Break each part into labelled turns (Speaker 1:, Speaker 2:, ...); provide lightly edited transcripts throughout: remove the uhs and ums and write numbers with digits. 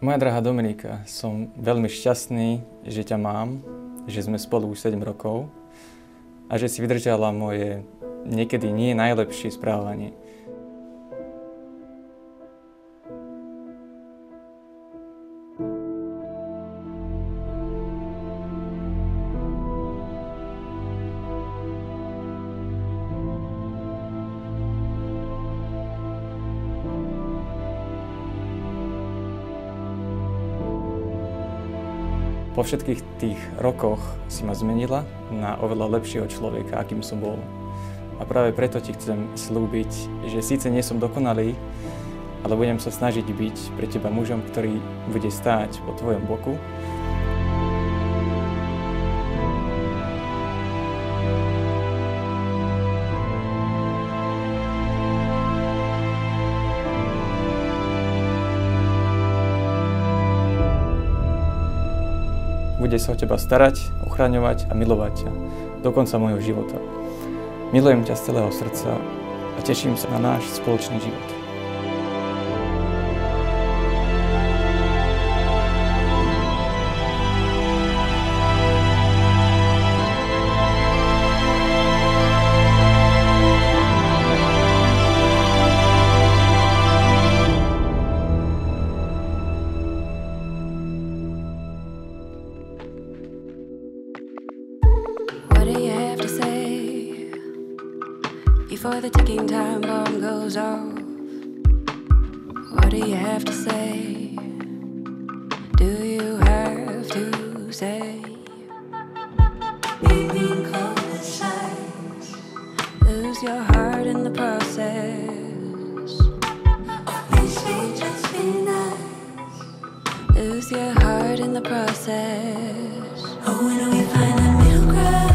Speaker 1: Moja drahá Dominika, som veľmi šťastný, že ťa mám, že sme spolu už 7 rokov a že si vydržala moje niekedy nie najlepšie správanie. Po všetkých tých rokoch si ma zmenila na oveľa lepšieho človeka, akým som bol. A práve preto ti chcem slúbiť, že síce nie som dokonalý, ale budem sa snažiť byť pre teba mužom, ktorý bude stáť po tvojom boku. Bude sa o teba starať, ochraňovať a milovať ťa do konca môjho života. Milujem ťa z celého srdca a teším sa na náš spoločný život.
Speaker 2: Before the ticking time bomb goes off, what do you have to say? Do you have to say? Being cold sighs, lose your heart in the process. Obviously just be nice, lose your heart in the process. Oh, when do we find that middle ground?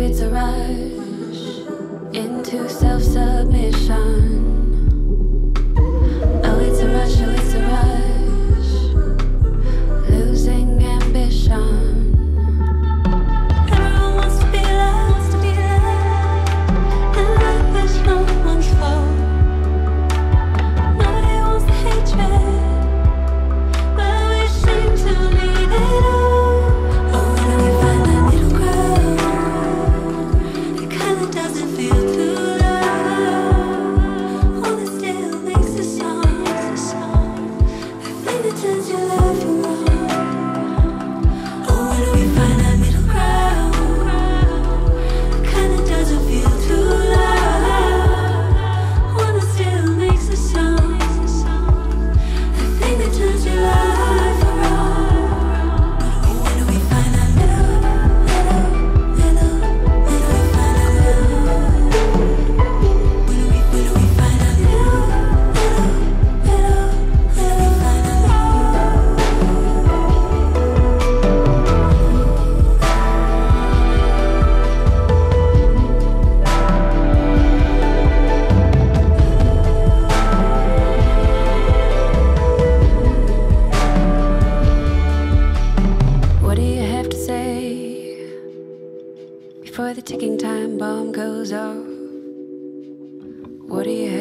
Speaker 2: It's a rush into self-submission. Oh, it's a rush, losing ambition. Everyone wants to be loved, and life is no one's fault. Nobody wants the hatred, but we seem to need it all. Before the ticking time bomb goes off, what do you have?